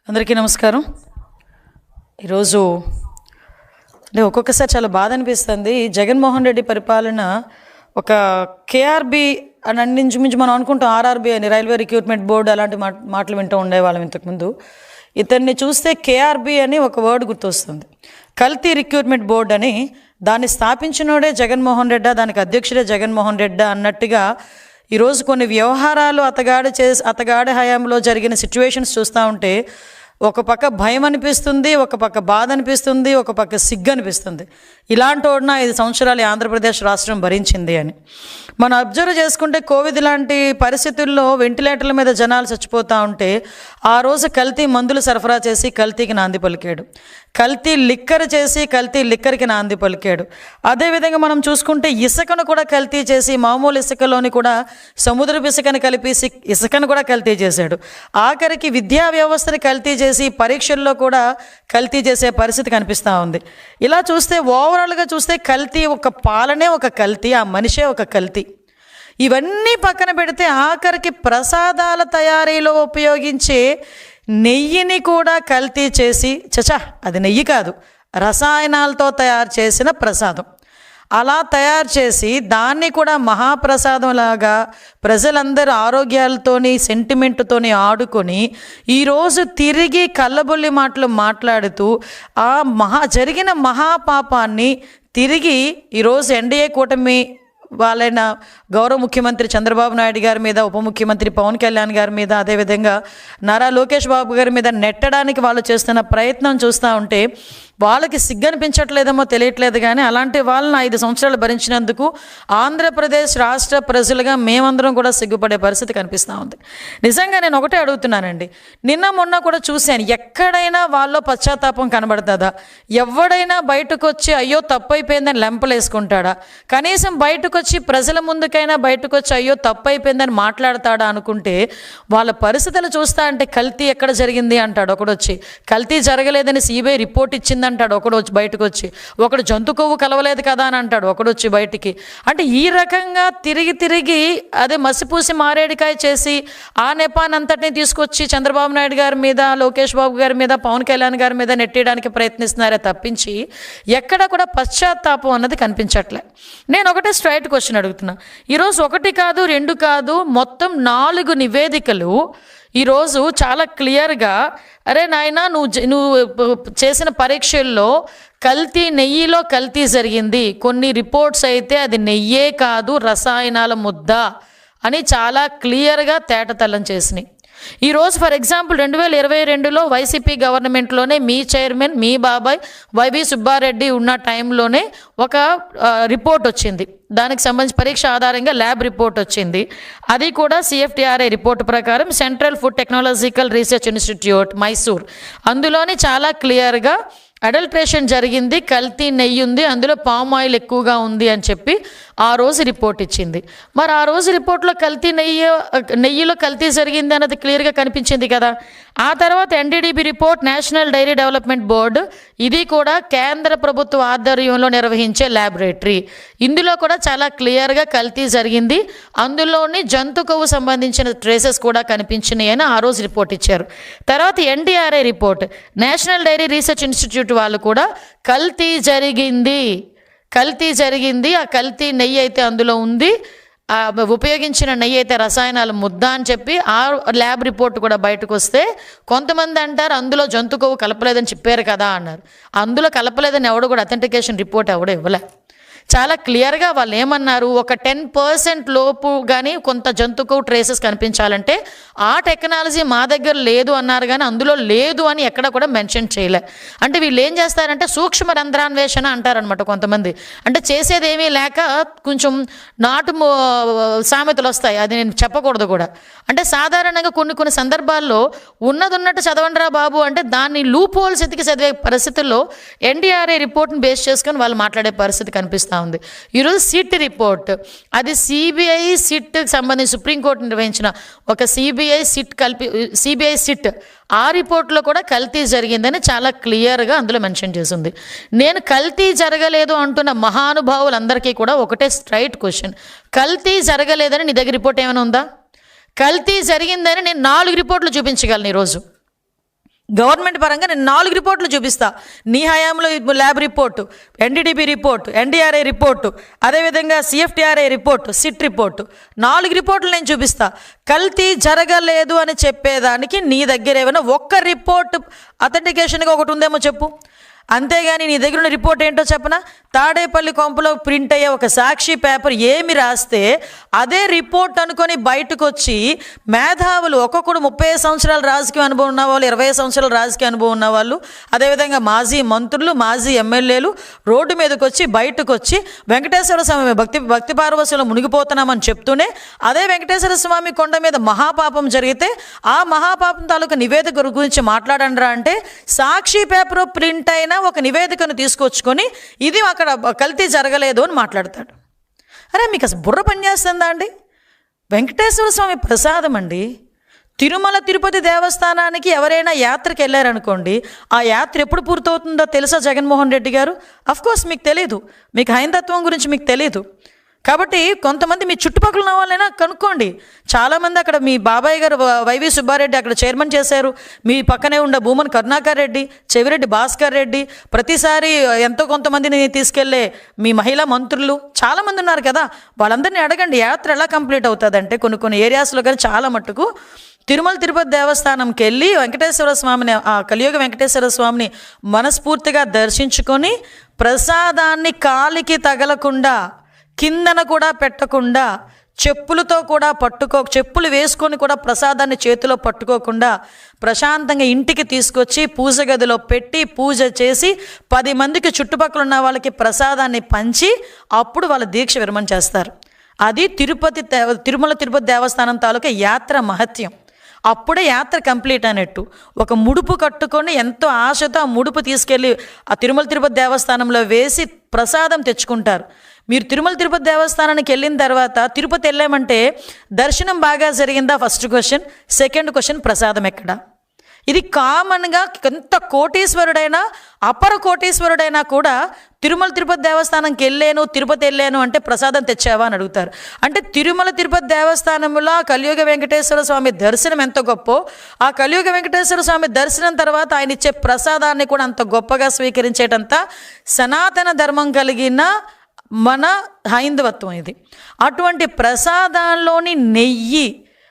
అందరికీ నమస్కారం. ఈరోజు ఒక్కొక్కసారి చాలా బాధ అనిపిస్తుంది. జగన్మోహన్ రెడ్డి పరిపాలన ఒక కేఆర్బి అని అన్నించుమించు మనం అనుకుంటాం, ఆర్ఆర్బి అని, రైల్వే రిక్రూట్మెంట్ బోర్డు అలాంటి మాటలు వింటూ ఉండేవాళ్ళం ఇంతకుముందు. ఇతన్ని చూస్తే కేఆర్బి అని ఒక వర్డ్ గుర్తొస్తుంది. కల్తీ రిక్రూట్మెంట్ బోర్డు అని. దాన్ని స్థాపించినోడే జగన్మోహన్ రెడ్డా, దానికి అధ్యక్షుడే జగన్మోహన్ రెడ్డా అన్నట్టుగా ఈరోజు కొన్ని వ్యవహారాలు అతగాడి హయాంలో జరిగిన సిచ్యువేషన్స్ చూస్తూ ఉంటే ఒక పక్క భయం అనిపిస్తుంది, ఒక పక్క బాధ అనిపిస్తుంది, ఒక పక్క సిగ్గు అనిపిస్తుంది. ఇలాంటి వాడిన 5 సంవత్సరాలు ఆంధ్రప్రదేశ్ రాష్ట్రం భరించింది అని మనం అబ్జర్వ్ చేసుకుంటే, కోవిడ్ లాంటి పరిస్థితుల్లో వెంటిలేటర్ల మీద జనాలు చచ్చిపోతూ ఉంటే ఆ రోజు కల్తీ మందులు సరఫరా చేసి కల్తీకి నాంది పలికాడు, కల్తీ లిక్కర్ చేసి కల్తీ లిక్కర్కి నాంది పలికాడు. అదేవిధంగా మనం చూసుకుంటే ఇసుకను కూడా కల్తీ చేసి, మామూలు ఇసుకలోని కూడా సముద్రపు ఇసుకని కలిపి ఇసుకను కూడా కల్తీ చేశాడు. ఆఖరికి విద్యా వ్యవస్థని కల్తీ చేసి పరీక్షల్లో కూడా కల్తీ చేసే పరిస్థితి కనిపిస్తూ ఉంది. ఇలా చూస్తే ఓవరాల్గా చూస్తే కల్తీ, ఒక పాలనే ఒక కల్తీ, ఆ మనిషే ఒక కల్తీ. ఇవన్నీ పక్కన పెడితే ఆఖరికి ప్రసాదాల తయారీలో ఉపయోగించే నెయ్యిని కూడా కల్తీ చేసి, అది నెయ్యి కాదు, రసాయనాలతో తయారు చేసిన ప్రసాదం, అలా తయారు చేసి దాన్ని కూడా మహాప్రసాదంలాగా ప్రజలందరూ ఆరోగ్యాలతోని సెంటిమెంట్తోని ఆడుకొని ఈరోజు తిరిగి కళ్ళబొల్లి మాటలు మాట్లాడుతూ ఆ జరిగిన మహాపాపాన్ని తిరిగి ఈరోజు ఎన్డీఏ కూటమి వాళ్ళైన గౌరవ ముఖ్యమంత్రి చంద్రబాబు నాయుడు గారి మీద, ఉప ముఖ్యమంత్రి పవన్ కళ్యాణ్ గారి మీద, అదేవిధంగా నారా లోకేష్ బాబు గారి మీద నెట్టడానికి వాళ్ళు చేస్తున్న ప్రయత్నం చూస్తూ ఉంటే వాళ్ళకి సిగ్గనిపించట్లేదేమో తెలియట్లేదు. కానీ అలాంటి వాళ్ళని 5 సంవత్సరాలు భరించినందుకు ఆంధ్రప్రదేశ్ రాష్ట్ర ప్రజలుగా మేమందరం కూడా సిగ్గుపడే పరిస్థితి కనిపిస్తూ ఉంది. నిజంగా నేను ఒకటే అడుగుతున్నానండి, నిన్న మొన్న కూడా చూశాను, ఎక్కడైనా వాళ్ళలో పశ్చాత్తాపం కనబడుతుందా? ఎవడైనా బయటకు వచ్చి అయ్యో తప్పైపోయిందని లెంపలేసుకుంటాడా? కనీసం బయటకు వచ్చి ప్రజల ముందుకైనా బయటకు వచ్చి అయ్యో తప్పైపోయిందని మాట్లాడతాడా అనుకుంటే, వాళ్ళ పరిస్థితులు చూస్తా అంటే కల్తీ ఎక్కడ జరిగింది అంటాడు ఒకడొచ్చి, కల్తీ జరగలేదని సిబిఐ రిపోర్ట్ ఇచ్చింది అంటాడు ఒకడు వచ్చి, బయటకు వచ్చి ఒకడు జంతు కొవ్వు కలవలేదు కదా అని అంటాడు ఒకడొచ్చి బయటికి. అంటే ఈ రకంగా తిరిగి అదే మసిపూసి మారేడికాయ చేసి ఆ నెపానంతటిని తీసుకొచ్చి చంద్రబాబు నాయుడు గారి మీద, లోకేష్ బాబు గారి మీద, పవన్ కళ్యాణ్ గారి మీద నెట్టేయడానికి ప్రయత్నిస్తున్నారే తప్పించి ఎక్కడ కూడా పశ్చాత్తాపం అన్నది కనిపించట్లే. నేను ఒకటే స్ట్రైట్ క్వశ్చన్ అడుగుతున్నా. ఈరోజు 1 కాదు 2 కాదు, మొత్తం 4 నివేదికలు ఈరోజు చాలా క్లియర్గా, అరే నాయనా నువ్వు చేసిన పరీక్షల్లో నెయ్యిలో కల్తీ జరిగింది, కొన్ని రిపోర్ట్స్ అయితే అది నెయ్యే కాదు రసాయనాల ముద్ద అని చాలా క్లియర్గా తేటతెల్లం చేసినాయి. ఈరోజు ఫర్ ఎగ్జాంపుల్ 2022లో వైసీపీ గవర్నమెంట్లోనే మీ చైర్మన్, మీ బాబాయ్ వైవి సుబ్బారెడ్డి ఉన్న టైంలోనే ఒక రిపోర్ట్ వచ్చింది, దానికి సంబంధించి పరీక్ష ఆధారంగా ల్యాబ్ రిపోర్ట్ వచ్చింది. అది కూడా CFTRI రిపోర్ట్ ప్రకారం central food technological research institute Mysore, అందులోని చాలా క్లియర్గా అడల్ట్రేషన్ జరిగింది, కల్తీ నెయ్యి ఉంది, అందులో పామ్ ఆయిల్ ఎక్కువగా ఉంది అని చెప్పి ఆ రోజు రిపోర్ట్ ఇచ్చింది. మరి ఆ రోజు రిపోర్ట్లో నెయ్యిలో కల్తీ జరిగింది అన్నది క్లియర్గా కనిపించింది కదా. ఆ తర్వాత NDDB report, national dairy development board, ఇది కూడా కేంద్ర ప్రభుత్వ ఆధ్వర్యంలో నిర్వహించే ల్యాబొరేటరీ, ఇందులో కూడా చాలా క్లియర్గా కల్తీ జరిగింది, అందులోని జంతు కొవ్వు సంబంధించిన ట్రేసెస్ కూడా కనిపించినాయి అని ఆ రోజు రిపోర్ట్ ఇచ్చారు. తర్వాత NDRI report, national dairy research institute వాళ్ళు కూడా కల్తీ జరిగింది, ఆ కల్తీ నెయ్యి అయితే అందులో ఉంది, ఉపయోగించిన నెయ్యి అయితే రసాయనాల ముద్ద అని చెప్పి ఆ ల్యాబ్ రిపోర్ట్ కూడా బయటకు వస్తే కొంతమంది అంటారు అందులో జంతు కొవ్వు కలపలేదని చెప్పారు కదా అన్నారు. అందులో కలపలేదని ఎవడు కూడా అథెంటికేషన్ రిపోర్ట్ ఎవడో ఇవ్వలే. చాలా క్లియర్గా వాళ్ళు ఏమన్నారు, ఒక 10% లోపు కానీ కొంత జంతుకు ట్రేసెస్ కనిపించాలంటే ఆ టెక్నాలజీ మా దగ్గర లేదు అన్నారు, కానీ అందులో లేదు అని ఎక్కడ కూడా మెన్షన్ చేయలే. అంటే వీళ్ళు ఏం చేస్తారంటే సూక్ష్మ రంధ్రాన్వేషణ అంటారనమాట కొంతమంది. అంటే చేసేది ఏమీ లేక కొంచెం నాటు సామెతలు వస్తాయి, అది నేను చెప్పకూడదు కూడా. అంటే సాధారణంగా కొన్ని సందర్భాల్లో ఉన్నట్టు చదవండిరా బాబు అంటే దాన్ని లూప్ హోల్స్ ఎతికి చదివే పరిస్థితుల్లో NDRI రిపోర్ట్ని బేస్ చేసుకొని వాళ్ళు మాట్లాడే పరిస్థితి కనిపిస్తుంది ఉంది. ఈరోజు సిట్ రిపోర్ట్, అది CBI సిట్ సంబంధించి సుప్రీంకోర్టు నిర్వహించిన ఒక CBI సిట్ ఆ రిపోర్ట్లో కూడా కల్తీ జరిగిందని చాలా క్లియర్గా అందులో మెన్షన్ చేసింది. నేను కల్తీ జరగలేదు అంటున్న మహానుభావులందరికీ కూడా ఒకటే స్ట్రైట్ క్వశ్చన్, కల్తీ జరగలేదని నీ దగ్గర రిపోర్ట్ ఏమైనా ఉందా? కల్తీ జరిగిందని నేను 4 రిపోర్ట్లు చూపించగలను ఈరోజు. గవర్నమెంట్ పరంగా నేను 4 రిపోర్ట్లు చూపిస్తా. నీ హయాంలో lab report, NDDB report, NDRI report, అదేవిధంగా సిఎఫ్టీఆర్ఐ రిపోర్టు, సిట్ రిపోర్టు, 4 రిపోర్ట్లు నేను చూపిస్తా. కల్తీ జరగలేదు అని చెప్పేదానికి నీ దగ్గర ఏమైనా ఒక్క రిపోర్ట్ అథెంటికేషన్గా ఒకటి ఉందేమో చెప్పు. అంతేగాని నీ దగ్గర ఉన్న రిపోర్ట్ ఏంటో చెప్పనా? తాడేపల్లి కొంపలో ప్రింట్ అయ్యే ఒక సాక్షి పేపర్ ఏమి రాస్తే అదే రిపోర్ట్ అనుకొని బయటకు వచ్చి మేధావులు, ఒక్కొక్కడు 30 సంవత్సరాల రాజకీయ అనుభవం ఉన్న వాళ్ళు, 20 సంవత్సరాల రాజకీయ అనుభవం ఉన్న వాళ్ళు, అదేవిధంగా మాజీ మంత్రులు, మాజీ ఎమ్మెల్యేలు రోడ్డు మీదకి వచ్చి బయటకు వచ్చి వెంకటేశ్వర స్వామి భక్తి పార్వశంలో మునిగిపోతున్నామని చెప్తూనే అదే వెంకటేశ్వర స్వామి కొండ మీద మహాపాపం జరిగితే ఆ మహాపాపం తాలూకా నివేదిక గురించి మాట్లాడండిరా అంటే సాక్షి పేపర్ ప్రింట్ అయిన ఒక నివేదికను తీసుకొచ్చుకొని ఇది అక్కడ కల్తీ జరగలేదు అని మాట్లాడతాడు. అరే మీకు అసలు బుర్ర పనిచేస్తుందా అండి? వెంకటేశ్వర స్వామి ప్రసాదం అండి. తిరుమల తిరుపతి దేవస్థానానికి ఎవరైనా యాత్రకి వెళ్ళారనుకోండి, ఆ యాత్ర ఎప్పుడు పూర్తవుతుందో తెలుసా జగన్మోహన్ రెడ్డి గారు? అఫ్కోర్స్ మీకు తెలీదు, మీకు హైందత్వం గురించి మీకు తెలీదు. కాబట్టి కొంతమంది మీ చుట్టుపక్కల ఉన్న వాళ్ళైనా కనుక్కోండి. చాలామంది అక్కడ మీ బాబాయ్ గారు వైవి సుబ్బారెడ్డి అక్కడ చైర్మన్ చేశారు. మీ పక్కనే ఉన్న భూమన్ కరుణాకర్ రెడ్డి, చెవిరెడ్డి భాస్కర్ రెడ్డి, ప్రతిసారి ఎంతో కొంతమందిని తీసుకెళ్లే మీ మహిళా మంత్రులు చాలామంది ఉన్నారు కదా, వాళ్ళందరినీ అడగండి యాత్ర ఎలా కంప్లీట్ అవుతుందంటే కొన్ని ఏరియాస్లో కానీ చాలా మట్టుకు తిరుమల తిరుపతి దేవస్థానంకి వెళ్ళి వెంకటేశ్వర స్వామిని, ఆ కలియుగ వెంకటేశ్వర స్వామిని మనస్ఫూర్తిగా దర్శించుకొని ప్రసాదాన్ని కాలికి తగలకుండా, కిందన కూడా పెట్టకుండా, చెప్పులతో కూడా చెప్పులు వేసుకొని కూడా ప్రసాదాన్ని చేతిలో పట్టుకోకుండా ప్రశాంతంగా ఇంటికి తీసుకొచ్చి పూజ గదిలో పెట్టి పూజ చేసి 10 మందికి చుట్టుపక్కల ఉన్న వాళ్ళకి ప్రసాదాన్ని పంచి అప్పుడు వాళ్ళ దీక్ష విరమణ చేస్తారు. అది తిరుమల తిరుపతి దేవస్థానం తాలూకా యాత్ర మహత్యం. అప్పుడే యాత్ర కంప్లీట్ అయినట్టు. ఒక ముడుపు కట్టుకొని ఎంతో ఆశతో ఆ ముడుపు తీసుకెళ్ళి ఆ తిరుమల తిరుపతి దేవస్థానంలో వేసి ప్రసాదం తెచ్చుకుంటారు. మీరు తిరుమల తిరుపతి దేవస్థానానికి వెళ్ళిన తర్వాత తిరుపతి వెళ్ళామంటే దర్శనం బాగా జరిగిందా ఫస్ట్ క్వశ్చన్. సెకండ్ క్వశ్చన్, ప్రసాదం ఎక్కడా? ఇది కామన్గా ఎంత కోటీశ్వరుడైనా అపర కోటీశ్వరుడైనా కూడా తిరుమల తిరుపతి దేవస్థానంకి తిరుపతి వెళ్ళాను అంటే ప్రసాదం తెచ్చావా అని అడుగుతారు. అంటే తిరుమల తిరుపతి దేవస్థానంలో కలియుగ వెంకటేశ్వర స్వామి దర్శనం ఎంత గొప్పో, ఆ కలియుగ వెంకటేశ్వర స్వామి దర్శనం తర్వాత ఆయన ఇచ్చే ప్రసాదాన్ని కూడా అంత గొప్పగా స్వీకరించేటంత సనాతన ధర్మం కలిగిన మన హైందవత్వం ఇది. అటువంటి ప్రసాదాల్లోని నెయ్యి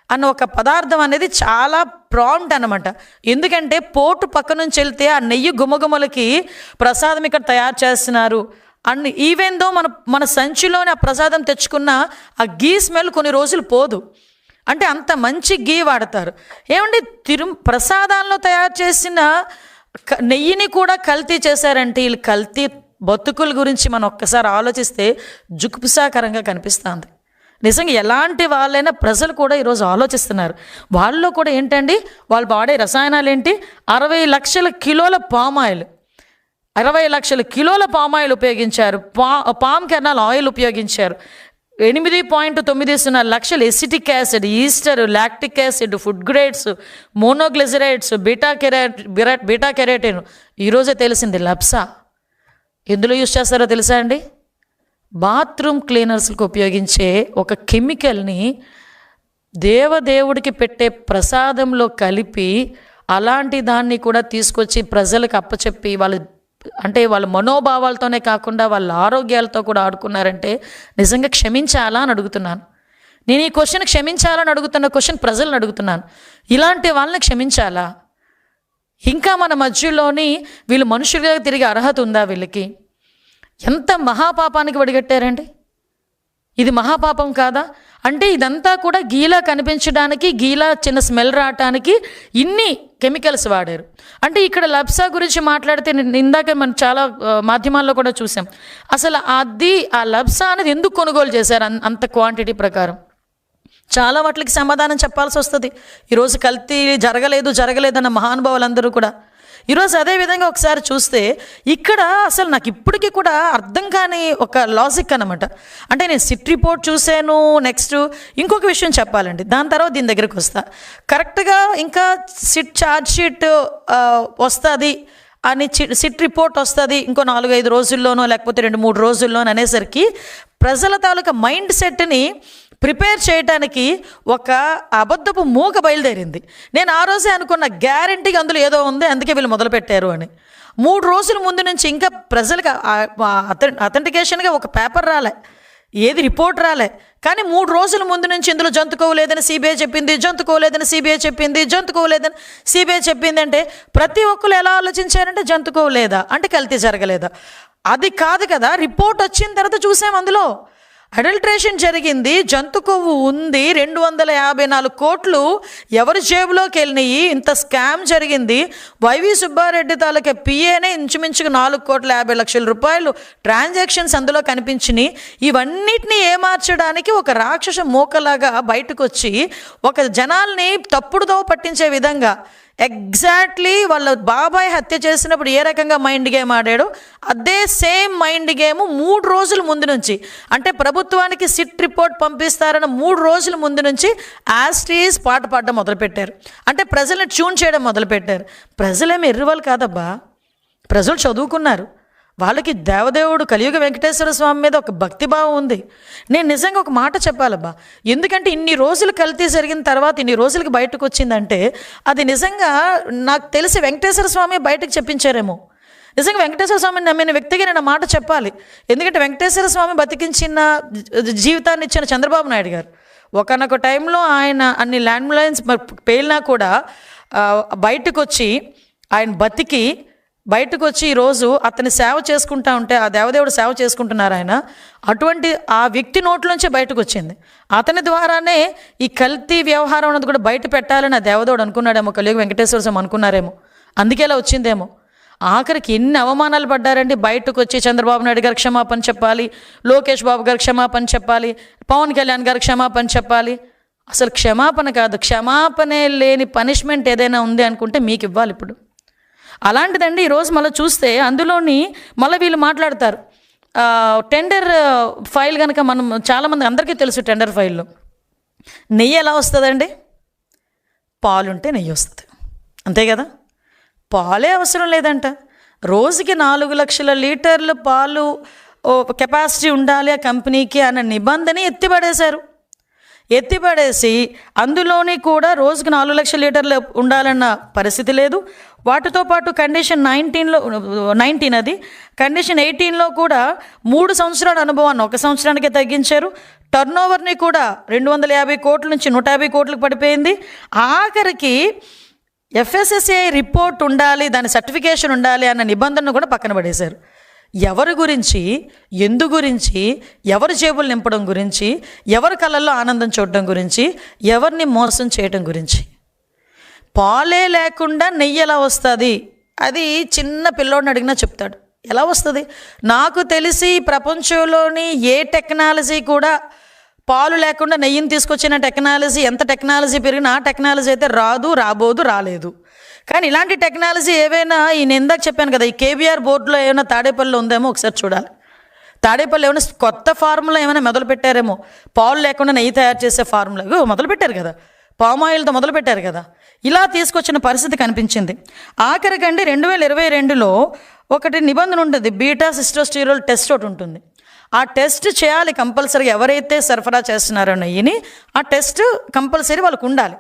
అన్న ఒక పదార్థం అనేది చాలా ప్రాంప్ట్ అనమాట. ఎందుకంటే పోటు పక్క నుంచి వెళ్తే ఆ నెయ్యి గుమగుమలకి ప్రసాదం ఇక్కడ తయారు చేస్తున్నారు అండ్ ఈవెన్ దో మన సంచిలోని ఆ ప్రసాదం తెచ్చుకున్న ఆ గీ స్మెల్ కొన్ని రోజులు పోదు. అంటే అంత మంచి గీ వాడతారు. ఏమండి ప్రసాదాల్లో తయారు చేసిన నెయ్యిని కూడా కల్తీ చేశారంటే వీళ్ళు కల్తీ బతుకుల గురించి మనం ఒక్కసారి ఆలోచిస్తే జుగుప్సాకరంగా కనిపిస్తుంది. నిజంగా ఎలాంటి వాళ్ళైనా ప్రజలు కూడా ఈరోజు ఆలోచిస్తున్నారు. వాళ్ళలో కూడా ఏంటండి, వాళ్ళు వాడే రసాయనాలు ఏంటి? 60 లక్షల కిలోల పామాయిల్, 60 లక్షల కిలోల పామాయిల్ ఉపయోగించారు. పామ్ కెర్నల్ ఆయిల్ ఉపయోగించారు. 8.90 లక్షల acetic acid, Easter, lactic acid, food grades, monoglycerides, beta keratin. ఈరోజే తెలిసింది లప్సా ఎందులో యూజ్ చేస్తారో తెలుసా అండి? బాత్రూమ్ క్లీనర్స్కి ఉపయోగించే ఒక కెమికల్ని దేవదేవుడికి పెట్టే ప్రసాదంలో కలిపి అలాంటి దాన్ని కూడా తీసుకొచ్చి ప్రజలకు అప్పచెప్పి వాళ్ళ మనోభావాలతోనే కాకుండా వాళ్ళ ఆరోగ్యాలతో కూడా ఆడుకున్నారంటే నిజంగా క్షమించాలా అని అడుగుతున్నాను. నేను ఈ క్వశ్చన్ క్షమించాలని అడుగుతున్న క్వశ్చన్ ప్రజలను అడుగుతున్నాను. ఇలాంటి వాళ్ళని క్షమించాలా? ఇంకా మన మధ్యలోని వీళ్ళు మనుషులుగా తిరిగే అర్హత ఉందా వీళ్ళకి? ఎంత మహాపాపానికి వడిగట్టారండి. ఇది మహాపాపం కాదా? అంటే ఇదంతా కూడా గీలా కనిపించడానికి, గీలా చిన్న స్మెల్ రావటానికి ఇన్ని కెమికల్స్ వాడారు. అంటే ఇక్కడ లప్సా గురించి మాట్లాడితే ఇందాక మనం చాలా మాధ్యమాల్లో కూడా చూసాం. అసలు ఆ లప్సా అనేది ఎందుకు కొనుగోలు చేశారు అంత క్వాంటిటీ ప్రకారం? చాలా వాటికి సమాధానం చెప్పాల్సి వస్తుంది. ఈరోజు కల్తీ జరగలేదన్న మహానుభావులందరూ కూడా ఈరోజు అదేవిధంగా ఒకసారి చూస్తే ఇక్కడ అసలు నాకు ఇప్పటికీ కూడా అర్థం కాని ఒక లాజిక్ అనమాట. అంటే నేను సిట్ రిపోర్ట్ చూశాను, నెక్స్ట్ ఇంకొక విషయం చెప్పాలండి, దాని తర్వాత దీని దగ్గరికి వస్తా. కరెక్ట్గా ఇంకా సిట్ ఛార్జ్ షీట్ వస్తుంది అని, సిట్ రిపోర్ట్ వస్తుంది ఇంకో 4-5 రోజుల్లోనో లేకపోతే 2-3 రోజుల్లోనో అనేసరికి ప్రజల తాలూకా మైండ్ సెట్ని ప్రిపేర్ చేయడానికి ఒక అబద్ధపు మూక బయలుదేరింది. నేను ఆ రోజే అనుకున్న, గ్యారంటీగా అందులో ఏదో ఉంది, అందుకే వీళ్ళు మొదలుపెట్టారు అని. 3 రోజుల ముందు నుంచి ఇంకా ప్రజలకు అథెంటికేషన్గా ఒక పేపర్ రాలే, ఏది రిపోర్ట్ రాలే. కానీ 3 రోజుల ముందు నుంచి ఇందులో జంతుకోలేదని సిబిఐ చెప్పింది, జంతుకోలేదని సిబిఐ చెప్పింది, జంతుకోలేదని సిబిఐ చెప్పింది. అంటే ప్రతి ఒక్కరు ఎలా ఆలోచించారంటే జంతుకోలేదా అంటే కల్తీ జరగలేదా? అది కాదు కదా, రిపోర్ట్ వచ్చిన తర్వాత చూసాం అందులో అడల్ట్రేషన్ జరిగింది, జంతు కొవ్వు ఉంది, 254 కోట్లు ఎవరి జేబులోకి వెళ్ళినాయి, ఇంత స్కామ్ జరిగింది. వైవి సుబ్బారెడ్డి తాలూకా పిఏనే ఇంచుమించుకు 4,50,00,000 రూపాయలు ట్రాన్సాక్షన్స్ అందులో కనిపించినాయి. ఇవన్నిటిని ఏమార్చడానికి ఒక రాక్షస మూకలాగా బయటకు వచ్చి ఒక జనాల్ని తప్పుడుదో పట్టించే విధంగా ఎగ్జాక్ట్లీ వాళ్ళ బాబాయ్ హత్య చేసినప్పుడు ఏ రకంగా మైండ్ గేమ్ ఆడాడో అదే సేమ్ మైండ్ గేమ్ 3 రోజుల ముందు నుంచి, అంటే ప్రభుత్వానికి సిట్ రిపోర్ట్ పంపిస్తారన్న 3 రోజుల ముందు నుంచి యాస్టీస్ పాట పాడడం మొదలుపెట్టారు. అంటే ప్రజల్ని ట్యూన్ చేయడం మొదలుపెట్టారు. ప్రజలేమి ఎర్రివాళ్ళు కాదబ్బా, ప్రజలు చదువుకున్నారు. వాళ్ళకి దేవదేవుడు కలియుగ వెంకటేశ్వర స్వామి మీద ఒక భక్తిభావం ఉంది. నేను నిజంగా ఒక మాట చెప్పాలబ్బా, ఎందుకంటే ఇన్ని రోజులు కల్తీ జరిగిన తర్వాత ఇన్ని రోజులకి బయటకు వచ్చిందంటే అది నిజంగా నాకు తెలిసి వెంకటేశ్వర స్వామి బయటకు చెప్పించారేమో. నిజంగా వెంకటేశ్వర స్వామిని నమ్మిన వ్యక్తిగా నేను మాట చెప్పాలి. ఎందుకంటే వెంకటేశ్వర స్వామి బతికించిన జీవితాన్ని ఇచ్చిన చంద్రబాబు నాయుడు గారు ఒకనొక టైంలో ఆయన అన్ని ల్యాండ్ లైన్స్ పేలినా కూడా బయటకు వచ్చి ఆయన బతికి బయటకు వచ్చి ఈరోజు అతని సేవ చేసుకుంటా ఉంటే, ఆ దేవదేవుడు సేవ చేసుకుంటున్నారు ఆయన, అటువంటి ఆ వ్యక్తి నోట్లోంచే బయటకు వచ్చింది. అతని ద్వారానే ఈ కల్తీ వ్యవహారం అన్నది కూడా బయట పెట్టాలని ఆ దేవదేవుడు అనుకున్నాడేమో, కలియుగ వెంకటేశ్వర స్వామి అనుకున్నారేమో, అందుకే ఇలా వచ్చిందేమో. ఆఖరికి ఎన్ని అవమానాలు పడ్డారండి. బయటకు వచ్చి చంద్రబాబు నాయుడు గారు క్షమాపణ చెప్పాలి, లోకేష్ బాబు గారు క్షమాపణ చెప్పాలి, పవన్ కళ్యాణ్ గారు క్షమాపణ చెప్పాలి. అసలు క్షమాపణ కాదు, క్షమాపణే లేని పనిష్మెంట్ ఏదైనా ఉంది అనుకుంటే మీకు ఇవ్వాలి ఇప్పుడు. అలాంటిదండి ఈరోజు మళ్ళీ చూస్తే అందులోని మళ్ళీ వీళ్ళు మాట్లాడతారు టెండర్ ఫైల్ కనుక. మనం చాలామంది అందరికీ తెలుసు టెండర్ ఫైల్లో నెయ్యి ఎలా వస్తుందండి, పాలుంటే నెయ్యి వస్తుంది, అంతే కదా. పాలే అవసరం లేదంట, రోజుకి 4 లక్షల లీటర్లు పాలు కెపాసిటీ ఉండాలి ఆ కంపెనీకి అన్న నిబంధన ఎత్తిపడేసి అందులోని కూడా రోజుకి 4 లక్షల లీటర్లు ఉండాలన్న పరిస్థితి లేదు. వాటితో పాటు కండిషన్ 19 అది కండిషన్ 18లో కూడా 3 సంవత్సరాల అనుభవాన్ని 1 సంవత్సరానికే తగ్గించారు. టర్న్ ఓవర్ని కూడా 250 కోట్ల నుంచి 150 కోట్లకు పడిపోయింది. ఆఖరికి FSSAI రిపోర్ట్ ఉండాలి, దాని సర్టిఫికేషన్ ఉండాలి అన్న నిబంధనను కూడా పక్కన పడేశారు. ఎవరి గురించి, ఎందు గురించి, ఎవరి జేబులు నింపడం గురించి, ఎవరి కళ్ళల్లో ఆనందం చూడడం గురించి, ఎవరిని మోసం చేయడం గురించి. పాలే లేకుండా నెయ్యి ఎలా వస్తుంది, అది చిన్న పిల్లోడిని అడిగినా చెప్తాడు ఎలా వస్తుంది. నాకు తెలిసి ప్రపంచంలోని ఏ టెక్నాలజీ కూడా పాలు లేకుండా నెయ్యిని తీసుకొచ్చిన టెక్నాలజీ, ఎంత టెక్నాలజీ పెరిగినా ఆ టెక్నాలజీ అయితే రాదు, రాబోదు, రాలేదు. కానీ ఇలాంటి టెక్నాలజీ ఏవైనా నేను ఇందాక చెప్పాను కదా, ఈ KBR బోర్డులో ఏమైనా తాడేపల్లిలో ఉందేమో ఒకసారి చూడాలి. తాడేపల్లి ఏమైనా కొత్త ఫార్ములా ఏమైనా మొదలు పెట్టారేమో, పాలు లేకుండా నెయ్యి తయారు చేసే ఫార్ములా మొదలు పెట్టారు కదా, పామ్ ఆయిల్తో మొదలు పెట్టారు కదా. ఇలా తీసుకొచ్చిన పరిస్థితి కనిపించింది. ఆఖరికండి 2022లో ఒకటి నిబంధన ఉంటుంది, బీటా సిస్టోస్టిరోల్ టెస్ట్ ఒకటి ఉంటుంది. ఆ టెస్ట్ చేయాలి కంపల్సరీ, ఎవరైతే సరఫరా చేస్తున్నారో నెయ్యిని ఆ టెస్ట్ కంపల్సరీ వాళ్ళకు ఉండాలి.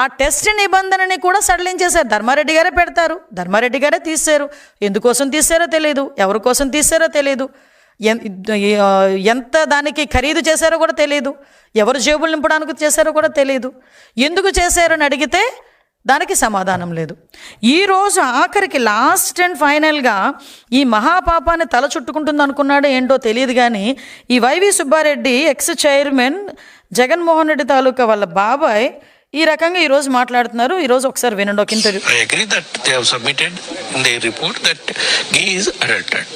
ఆ టెస్ట్ నిబంధనని కూడా సడలించేశారు. ధర్మారెడ్డి గారే పెడతారు, ధర్మారెడ్డి గారే తీశారు. ఎందుకోసం తీశారో తెలియదు, ఎవరి కోసం తీశారో తెలియదు, ఎంత దానికి ఖరీదు చేశారో కూడా తెలియదు, ఎవరు జేబులు నింపడానికి చేశారో కూడా తెలియదు. ఎందుకు చేశారని అడిగితే దానికి సమాధానం లేదు. ఈరోజు ఆఖరికి లాస్ట్ అండ్ ఫైనల్గా ఈ మహాపాపాన్ని తల చుట్టుకుంటుంది అనుకున్నాడో ఏంటో తెలియదు కానీ ఈ YV Subba Reddy ex chairman Jaganmohan Reddy తాలూకా వాళ్ళ బాబాయ్ ఈ రకంగా ఈరోజు మాట్లాడుతున్నారు. ఈరోజు ఒకసారి వినండి ఒక interview. I agree that they have submitted in their report that ghee is adulterated,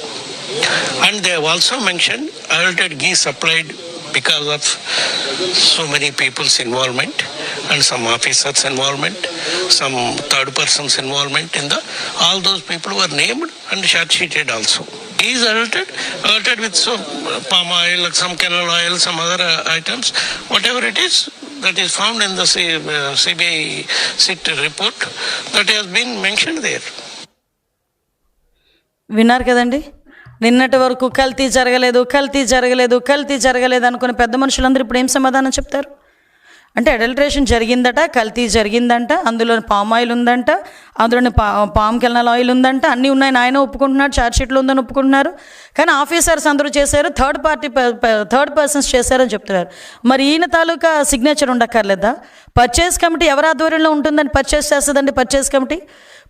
and they have also mentioned adulterated ghee supplied because of so many people's involvement and some officers' involvement, some third persons' involvement in the, all those people were named and charge-sheeted also. Ghee is adulterated with some palm oil, some canola oil, some other items, whatever it is, that is found in the CBI SIT report that has been mentioned there. విన్నారు కదండి, నిన్నటి వరకు కల్తీ జరగలేదు అనుకునే పెద్ద మనుషులందరూ ఇప్పుడు ఏం సమాధానం చెప్తారు? అంటే అడల్ట్రేషన్ జరిగిందట, కల్తీ జరిగిందంట, అందులో పామ్ ఆయిల్ ఉందంట, అందులోని పామ్ కెర్నల్ ఆయిల్ ఉందంట, అన్నీ ఉన్నాయని ఆయన ఒప్పుకుంటున్నాడు, ఛార్జ్షీట్లో ఉందని ఒప్పుకుంటున్నారు. కానీ ఆఫీసర్స్ అందరూ చేశారు, థర్డ్ పర్సన్స్ చేశారని చెప్తున్నారు. మరి ఈయన తాలూకా సిగ్నేచర్ ఉండక్కర్లేదా? పర్చేస్ కమిటీ ఎవరి ఆధ్వర్యంలో ఉంటుందని పర్చేస్ చేస్తుందండి?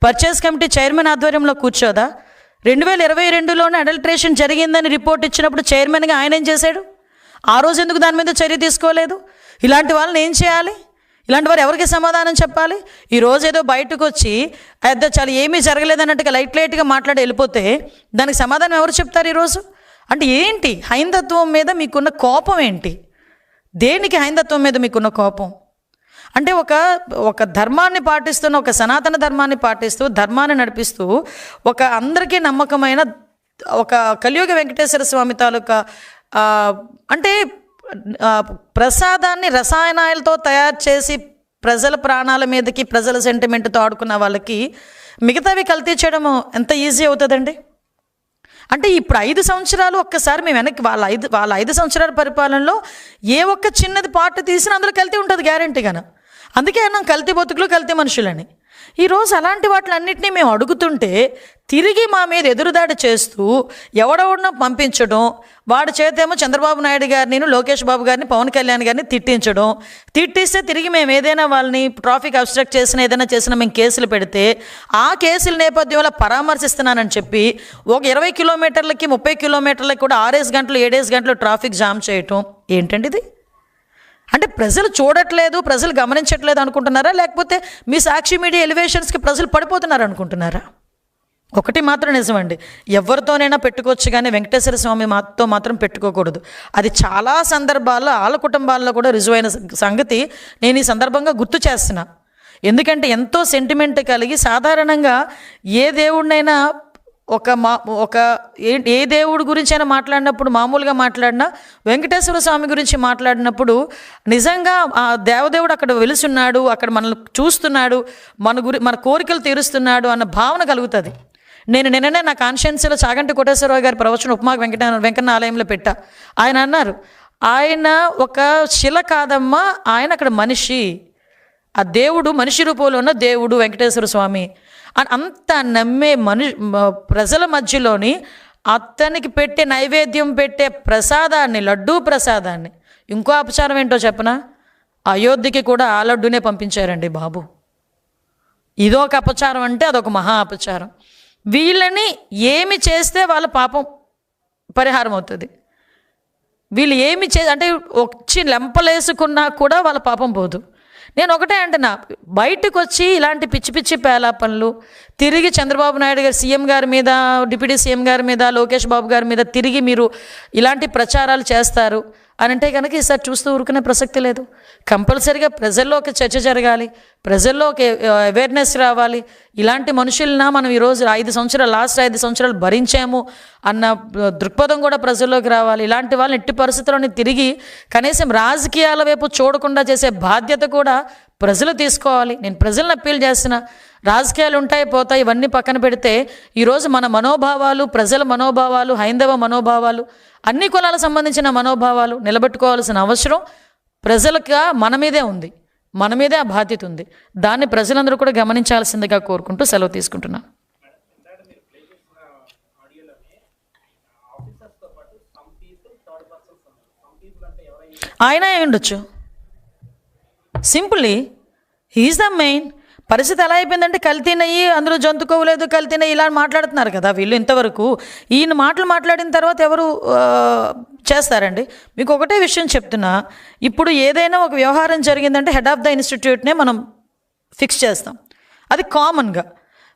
పర్చేస్ కమిటీ చైర్మన్ ఆధ్వర్యంలో కూర్చోదా? 2022లోనే అడల్ట్రేషన్ జరిగిందని రిపోర్ట్ ఇచ్చినప్పుడు చైర్మన్గా ఆయన ఏం చేశాడు? ఆ రోజు ఎందుకు దాని మీద చర్య తీసుకోలేదు? ఇలాంటి వాళ్ళని ఏం చేయాలి? ఇలాంటి వారు ఎవరికి సమాధానం చెప్పాలి? ఈరోజు ఏదో బయటకు వచ్చి చాలా ఏమీ జరగలేదన్నట్టుగా లైట్గా మాట్లాడి వెళ్ళిపోతే దానికి సమాధానం ఎవరు చెప్తారు ఈరోజు? అంటే ఏంటి హైందత్వం మీద మీకున్న కోపం ఏంటి? దేనికి హైందత్వం మీద మీకున్న కోపం? అంటే ఒక ధర్మాన్ని పాటిస్తున్న, ఒక సనాతన ధర్మాన్ని పాటిస్తూ, ధర్మాన్ని నడిపిస్తూ, ఒక అందరికీ నమ్మకమైన ఒక కలియుగ వెంకటేశ్వర స్వామి తాలూకా అంటే ప్రసాదాన్ని రసాయనాలతో తయారు చేసి ప్రజల ప్రాణాల మీదకి, ప్రజల సెంటిమెంట్తో ఆడుకున్న వాళ్ళకి మిగతావి కల్తీ చేయడం ఎంత ఈజీ అవుతుందండి? అంటే ఇప్పుడు 5 సంవత్సరాలు ఒక్కసారి మేము వెనక్కి వాళ్ళ 5 సంవత్సరాల పరిపాలనలో ఏ ఒక్క చిన్నది పార్ట్ తీసినా అందులో కల్తీ ఉంటుంది గ్యారెంటీగాను. అందుకే అన్నాం కల్తీ బతుకులు, కల్తీ మనుషులని. ఈరోజు అలాంటి వాటిలన్నింటినీ మేము అడుగుతుంటే తిరిగి మా మీద ఎదురుదాడి చేస్తూ ఎవడెవడనో పంపించడం, వాడి చేతేమో చంద్రబాబు నాయుడు గారిని, లోకేష్ బాబు గారిని, పవన్ కళ్యాణ్ గారిని తిట్టిస్తే తిరిగి మేము ఏదైనా వాళ్ళని ట్రాఫిక్ అబ్స్ట్రక్ట్ చేసినా ఏదైనా చేసినా మేము కేసులు పెడితే ఆ కేసుల నేపథ్యంలో పరామర్శిస్తున్నానని చెప్పి ఒక 20 కిలోమీటర్లకి 30 కిలోమీటర్లకి కూడా 6 గంటలు 7 గంటలు ట్రాఫిక్ జామ్ చేయటం ఏంటండి ఇది? అంటే ప్రజలు చూడట్లేదు, ప్రజలు గమనించట్లేదు అనుకుంటున్నారా? లేకపోతే మీ సాక్షి మీడియా ఎలివేషన్స్కి ప్రజలు పడిపోతున్నారు అనుకుంటున్నారా? ఒకటి మాత్రం నిజమండి, ఎవరితోనైనా పెట్టుకోవచ్చు కానీ వెంకటేశ్వర స్వామి మాతో మాత్రం పెట్టుకోకూడదు. అది చాలా సందర్భాల్లో వాళ్ళ కుటుంబాల్లో కూడా రుజువైన సంగతి నేను ఈ సందర్భంగా గుర్తు చేస్తున్నా. ఎందుకంటే ఎంతో సెంటిమెంట్ కలిగి సాధారణంగా ఏ దేవుడినైనా ఏ దేవుడి గురించి అయినా మాట్లాడినప్పుడు, మామూలుగా మాట్లాడినా వెంకటేశ్వర స్వామి గురించి మాట్లాడినప్పుడు నిజంగా ఆ దేవదేవుడు అక్కడ వెలుసున్నాడు, అక్కడ మనల్ని చూస్తున్నాడు, మన కోరికలు తీరుస్తున్నాడు అన్న భావన కలుగుతుంది. నిన్ననే నా కాన్షియన్స్లో చాగంటి కోటేశ్వరరావు గారి ప్రవచనం ఉప్మా వెంకన్న ఆలయంలో పెట్టా. ఆయన అన్నారు, ఆయన ఒక శిల కాదమ్మా, ఆయన అక్కడ మనిషి, ఆ దేవుడు మనిషి రూపంలో ఉన్న దేవుడు వెంకటేశ్వర స్వామి అని అంత నమ్మే ప్రజల మధ్యలోని అతనికి పెట్టే నైవేద్యం, పెట్టే ప్రసాదాన్ని, లడ్డూ ప్రసాదాన్ని, ఇంకో అపచారం ఏంటో చెప్పనా, అయోధ్యకి కూడా ఆ లడ్డూనే పంపించారండి బాబు. ఇదొక అపచారం అంటే అదొక మహా అపచారం. వీళ్ళని ఏమి చేస్తే వాళ్ళ పాపం పరిహారం అవుతుంది? వీళ్ళు ఏమి అంటే వచ్చి లెంపలేసుకున్నా కూడా వాళ్ళ పాపం పోదు. నేను ఒకటే అంటున్నా, బయటకు వచ్చి ఇలాంటి పిచ్చి పిచ్చి పేలాపనలు తిరిగి చంద్రబాబు నాయుడు గారు సీఎం గారి మీద, డిప్యూటీ సీఎం గారి మీద, లోకేష్ బాబు గారి మీద తిరిగి మీరు ఇలాంటి ప్రచారాలు చేస్తారు అని అంటే కనుక ఈసారి చూస్తూ ఊరుకునే ప్రసక్తి లేదు. కంపల్సరీగా ప్రజల్లో ఒక చర్చ జరగాలి, ప్రజల్లో ఒక అవేర్నెస్ రావాలి. ఇలాంటి మనుషులన మనం ఈరోజు లాస్ట్ 5 సంవత్సరాలు భరించాము అన్న దృక్పథం కూడా ప్రజల్లోకి రావాలి. ఇలాంటి వాళ్ళని ఎట్టి పరిస్థితుల్లోని తిరిగి కనీసం రాజకీయాల వైపు చూడకుండా చేసే బాధ్యత కూడా ప్రజలు తీసుకోవాలి. నేను ప్రజలను అప్పీల్ చేస్తున్నా, రాజకీయాలు ఉంటాయి పోతాయి, ఇవన్నీ పక్కన పెడితే ఈరోజు మన మనోభావాలు, ప్రజల మనోభావాలు, హైందవ మనోభావాలు, అన్ని కులాలకు సంబంధించిన మనోభావాలు నిలబెట్టుకోవాల్సిన అవసరం ప్రజలకు మన మీదే ఉంది, మన మీదే ఆ బాధ్యత ఉంది. దాన్ని ప్రజలందరూ కూడా గమనించాల్సిందిగా కోరుకుంటూ సెలవు తీసుకుంటున్నాను. ఆయన అయి ఉండొచ్చు, సింపుల్లీ హీఈస్ ద మెయిన్. పరిస్థితి ఎలా అయిపోయిందంటే కల్తీనయ్యి అందులో జంతుకోవలేదు, కల్తీనయ్యి ఇలా మాట్లాడుతున్నారు కదా వీళ్ళు. ఇంతవరకు ఈయన మాట్లాడిన తర్వాత ఎవరు చేస్తారండి? మీకు ఒకటే విషయం చెప్తున్నా, ఇప్పుడు ఏదైనా ఒక వ్యవహారం జరిగిందంటే హెడ్ ఆఫ్ ద ఇన్స్టిట్యూట్నే మనం ఫిక్స్ చేస్తాం, అది కామన్గా.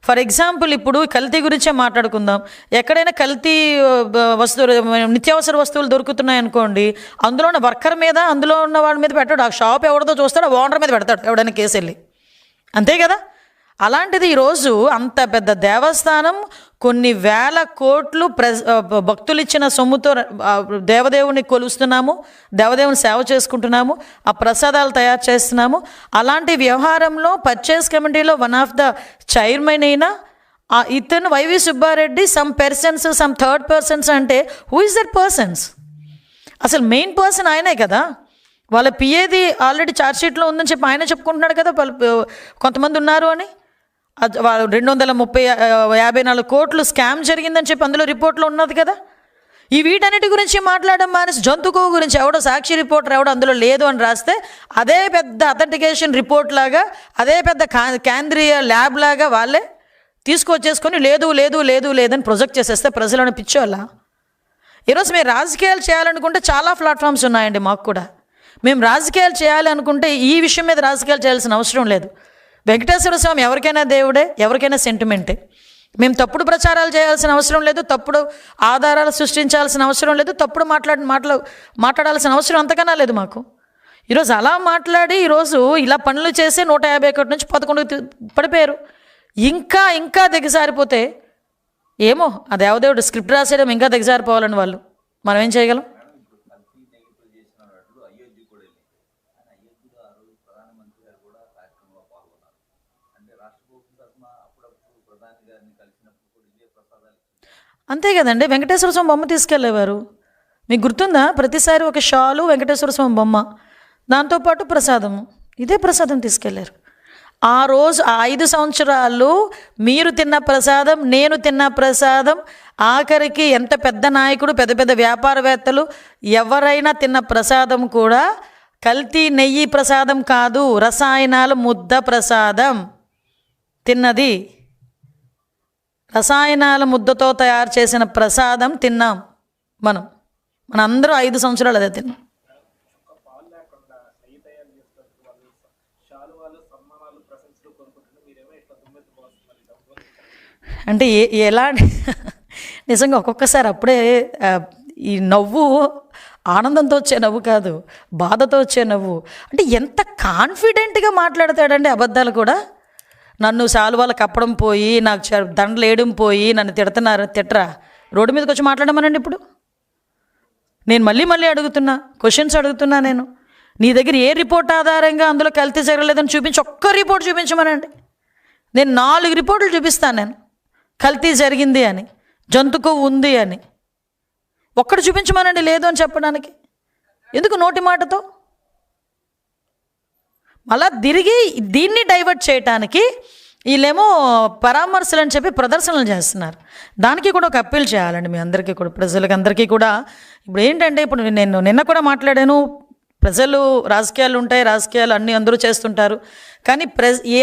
ఫర్ ఎగ్జాంపుల్ ఇప్పుడు కల్తీ గురించే మాట్లాడుకుందాం. ఎక్కడైనా కల్తీ వస్తువులు, నిత్యావసర వస్తువులు దొరుకుతున్నాయి అనుకోండి, అందులో ఉన్న వర్కర్ మీద, అందులో ఉన్న వాడి మీద పెట్టాడు, ఆ షాప్ ఎవరిదో చూస్తాడు, ఆ ఓనర్ మీద పెడతాడు ఎవడైనా కేసు వెళ్ళి, అంతే కదా. అలాంటిది ఈరోజు అంత పెద్ద దేవస్థానం కొన్ని వేల కోట్లు భక్తులు ఇచ్చిన సొమ్ముతో దేవదేవుని కొలుస్తున్నాము, దేవదేవుని సేవ చేసుకుంటున్నాము, ఆ ప్రసాదాలు తయారు చేస్తున్నాము. అలాంటి వ్యవహారంలో పర్చేస్ కమిటీలో వన్ ఆఫ్ ద చైర్మన్ అయినా ఇతను YV Subba Reddy some persons some third persons అంటే హూ ఇస్ దట్ పర్సన్స్? అసలు మెయిన్ పర్సన్ ఆయనే కదా. వాళ్ళ పిఏది ఆల్రెడీ ఛార్జ్షీట్లో ఉందని చెప్పి ఆయన చెప్పుకుంటున్నాడు కదా కొంతమంది ఉన్నారు అని. 254 కోట్లు స్కామ్ జరిగిందని చెప్పి అందులో రిపోర్ట్లో ఉన్నది కదా. ఈ వీటన్నిటి గురించి మాట్లాడడం మానేసి జంతుకో గురించి ఎవడో సాక్షి రిపోర్టర్ ఎవడో అందులో లేదు అని రాస్తే అదే పెద్ద అథెంటికేషన్ రిపోర్ట్ లాగా, అదే పెద్ద కేంద్రీయ ల్యాబ్ లాగా వాళ్ళే తీసుకొచ్చేసుకొని లేదు లేదు లేదు లేదని ప్రొజెక్ట్ చేసేస్తే ప్రజలను పిచ్చోళ్ళ. ఈరోజు మేము రాజకీయాలు చేయాలనుకుంటే చాలా ప్లాట్ఫామ్స్ ఉన్నాయండి మాకు కూడా. మేము రాజకీయాలు చేయాలి అనుకుంటే ఈ విషయం మీద రాజకీయాలు చేయాల్సిన అవసరం లేదు. వెంకటేశ్వర స్వామి ఎవరికైనా దేవుడే, ఎవరికైనా సెంటిమెంటే. మేము తప్పుడు ప్రచారాలు చేయాల్సిన అవసరం లేదు, తప్పుడు ఆధారాలు సృష్టించాల్సిన అవసరం లేదు, తప్పుడు మాట్లాడాల్సిన అవసరం అంతకన్నా లేదు మాకు. ఈరోజు అలా మాట్లాడి ఈరోజు ఇలా పనులు చేసి 151 నుంచి 11 పడిపోయారు. ఇంకా ఇంకా దిగజారిపోతే ఏమో ఆ దేవదేవుడు స్క్రిప్ట్ రాసేయడం ఇంకా దిగజారిపోవాలని వాళ్ళు, మనం ఏం చేయగలం? అంతే కదండి. వెంకటేశ్వర స్వామి బొమ్మ తీసుకెళ్ళేవారు, మీకు గుర్తుందా? ప్రతిసారి ఒక షాలు వెంకటేశ్వర స్వామి బొమ్మ, దాంతోపాటు ప్రసాదము, ఇదే ప్రసాదం తీసుకెళ్లారు. ఆ రోజు 5 సంవత్సరాలు మీరు తిన్న ప్రసాదం, నేను తిన్న ప్రసాదం, ఆఖరికి ఎంత పెద్ద నాయకుడు, పెద్ద పెద్ద వ్యాపారవేత్తలు ఎవరైనా తిన్న ప్రసాదం కూడా కల్తీ నెయ్యి ప్రసాదం కాదు, రసాయనాల ముద్ద ప్రసాదం తిన్నది. రసాయనాల ముద్దతో తయారు చేసిన ప్రసాదం తిన్నాం మనందరూ 5 సంవత్సరాలు అదే తిన్నాం. అంటే ఎలా నిజంగా ఒక్కొక్కసారి అప్పుడే ఈ నవ్వు ఆనందంతో వచ్చే నవ్వు కాదు, బాధతో వచ్చే నవ్వు. అంటే ఎంత కాన్ఫిడెంట్గా మాట్లాడతాడండి అబద్ధాలు కూడా. నన్ను శాలువాలు కప్పడం పోయి, నాకు దండలు వేయడం పోయి, నన్ను తిట్టరా, రోడ్డు మీదకి వచ్చి మాట్లాడమనండి. ఇప్పుడు నేను మళ్ళీ అడుగుతున్నా, క్వశ్చన్స్ అడుగుతున్నా. నేను నీ దగ్గర ఏ రిపోర్ట్ ఆధారంగా అందులో కల్తీ జరగలేదని చూపించి ఒక్క రిపోర్ట్ చూపించమనండి. నేను 4 రిపోర్టులు చూపిస్తాను. నేను కల్తీ జరిగింది అని, జంతుకు ఉంది అని ఒక్కడు చూపించమనండి. లేదు అని చెప్పడానికి ఎందుకు నోటి మాటతో? మళ్ళా తిరిగి దీన్ని డైవర్ట్ చేయటానికి వీళ్ళేమో పరామర్శలు అని చెప్పి ప్రదర్శనలు చేస్తున్నారు. దానికి కూడా ఒక అప్పీల్ చేయాలండి మీ అందరికీ కూడా, ప్రజలకి అందరికీ కూడా. ఇప్పుడు ఏంటంటే, ఇప్పుడు నేను నిన్న కూడా మాట్లాడాను, ప్రజలు రాజకీయాలు ఉంటాయి, రాజకీయాలు అన్నీ అందరూ చేస్తుంటారు. కానీ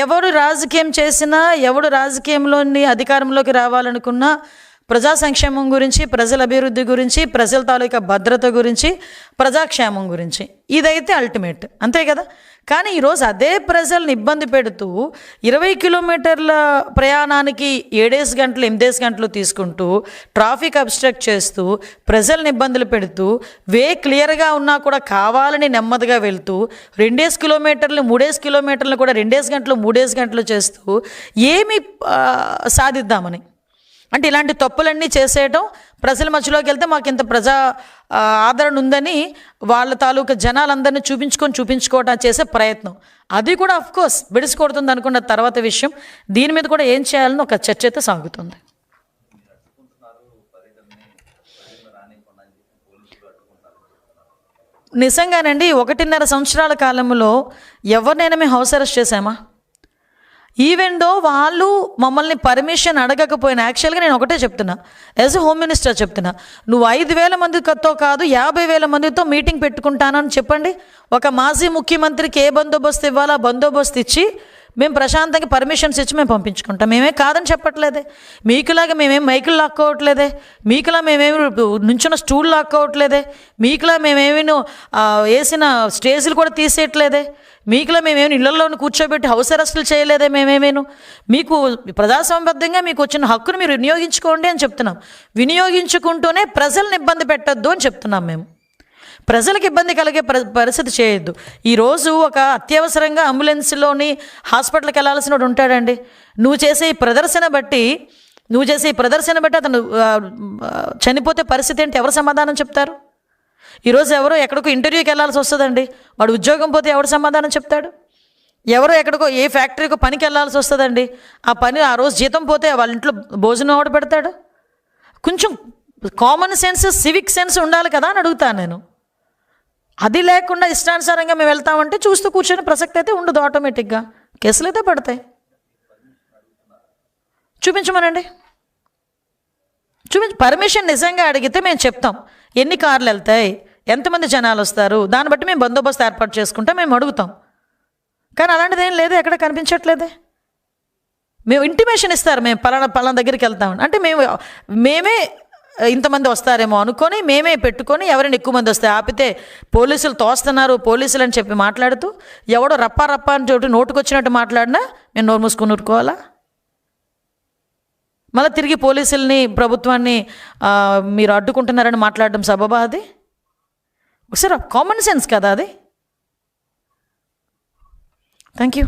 ఎవరు రాజకీయం చేసినా, ఎవడు రాజకీయంలోని అధికారంలోకి రావాలనుకున్నా ప్రజా సంక్షేమం గురించి, ప్రజల అభివృద్ధి గురించి, ప్రజల తాలూకా భద్రత గురించి, ప్రజాక్షేమం గురించి, ఇదైతే అల్టిమేట్, అంతే కదా. కానీ ఈరోజు అదే ప్రజల్ని ఇబ్బంది పెడుతూ 20 కిలోమీటర్ల ప్రయాణానికి 7 గంటలు 8 గంటలు తీసుకుంటూ ట్రాఫిక్ అబ్స్ట్రక్ట్ చేస్తూ ప్రజల్ని ఇబ్బందులు పెడుతూ క్లియర్గా ఉన్నా కూడా కావాలని నెమ్మదిగా వెళ్తూ 2 కిలోమీటర్లు 3 కిలోమీటర్లు కూడా 2 గంటలు 3 గంటలు చేస్తూ ఏమి సాధిద్దామని, అంటే ఇలాంటి తప్పులన్నీ చేసేయటం, ప్రజల మధ్యలోకి వెళ్తే మాకు ఇంత ప్రజా ఆదరణ ఉందని వాళ్ళ తాలూకా జనాలందరినీ చూపించుకోవటం చేసే ప్రయత్నం, అది కూడా అఫ్కోర్స్ బెడిసి కొడుతుంది అనుకున్న తర్వాత విషయం. దీని మీద కూడా ఏం చేయాలని ఒక చర్చ అయితే సాగుతుంది. నిజంగానండి 1.5 సంవత్సరాల కాలంలో ఎవరినైనా మేము హౌస్ అరెస్ట్ చేశామా? ఈవెన్ దో వాళ్ళు మమ్మల్ని పర్మిషన్ అడగకపోయినా, యాక్చువల్గా నేను ఒకటే చెప్తున్నా, యాజ్ ఎ హోమ్ మినిస్టర్ చెప్తున్నా, నువ్వు 5,000 మందితో కాదు 50,000 మందితో మీటింగ్ పెట్టుకుంటానని చెప్పండి. ఒక మాజీ ముఖ్యమంత్రికి ఏ బందోబస్తు ఇవ్వాలో ఆ బందోబస్తు ఇచ్చి మేము ప్రశాంతంగా పర్మిషన్స్ ఇచ్చి మేము పంపించుకుంటాం. మేమే కాదని చెప్పట్లేదే, మీకులాగా మేమేం మైకులు లాక్కోవట్లేదే, మీకులా మేమేమి నుంచున్న స్టూల్ లాక్కోవట్లేదే, మీకులా మేమేమి వేసిన స్టేజీలు కూడా తీసేయట్లేదే, మీకులా మేమేమి ఇళ్లలోని కూర్చోబెట్టి హౌస్ అరెస్టులు చేయలేదే. మేమేమేను మీకు ప్రజాస్వామ్యబద్ధంగా మీకు వచ్చిన హక్కును మీరు వినియోగించుకోండి అని చెప్తున్నాం. వినియోగించుకుంటూనే ప్రజల్ని ఇబ్బంది పెట్టద్దు అని చెప్తున్నాం. మేము ప్రజలకు ఇబ్బంది కలిగే పరిస్థితి చేయొద్దు. ఈరోజు ఒక అత్యవసరంగా అంబులెన్స్లోని హాస్పిటల్కి వెళ్ళాల్సిన వాడు ఉంటాడండి. నువ్వు చేసే ఈ ప్రదర్శన బట్టి అతను చనిపోతే పరిస్థితి ఏంటి? ఎవరు సమాధానం చెప్తారు? ఈరోజు ఎవరో ఎక్కడికో ఇంటర్వ్యూకి వెళ్ళాల్సి వస్తుందండి, వాడు ఉద్యోగం పోతే ఎవరు సమాధానం చెప్తాడు? ఎవరో ఎక్కడికో ఏ ఫ్యాక్టరీకో పనికి వెళ్ళాల్సి వస్తుందండి. ఆ పని ఆ రోజు జీతం పోతే వాళ్ళ ఇంట్లో భోజనం ఎవడు పెడతాడు? కొంచెం కామన్ సెన్స్, సివిక్ సెన్స్ ఉండాలి కదా అని అడుగుతాను నేను. అది లేకుండా ఇష్టానుసారంగా మేము వెళ్తామంటే చూస్తూ కూర్చొని ప్రసక్తి అయితే ఉండదు. ఆటోమేటిక్గా కేసులు అయితే పడతాయి. చూపించమనండి, పర్మిషన్ నిజంగా అడిగితే మేము చెప్తాం. ఎన్ని కార్లు వెళ్తాయి, ఎంతమంది జనాలు వస్తారు, దాన్ని బట్టి మేము బందోబస్తు ఏర్పాటు చేసుకుంటే మేము అడుగుతాం. కానీ అలాంటిది ఏం లేదు, ఎక్కడ కనిపించట్లేదే. మేము ఇంటిమేషన్ ఇస్తారు, మేము పలానా దగ్గరికి వెళ్తామని. అంటే మేమే ఇంతమంది వస్తారేమో అనుకొని మేమే పెట్టుకొని ఎవరైనా ఎక్కువ మంది వస్తే ఆపితే పోలీసులు తోస్తున్నారు, పోలీసులు అని చెప్పి మాట్లాడుతూ ఎవడో రప్పా అని చోటు నోటుకొచ్చినట్టు మాట్లాడినా మేము నోరు మూసుకొని ఊరుకోవాలా? మళ్ళీ తిరిగి పోలీసుల్ని, ప్రభుత్వాన్ని మీరు అడ్డుకుంటున్నారని మాట్లాడడం సబబా? అది ఒకసారి కామన్ సెన్స్ కదా అది. Thank you.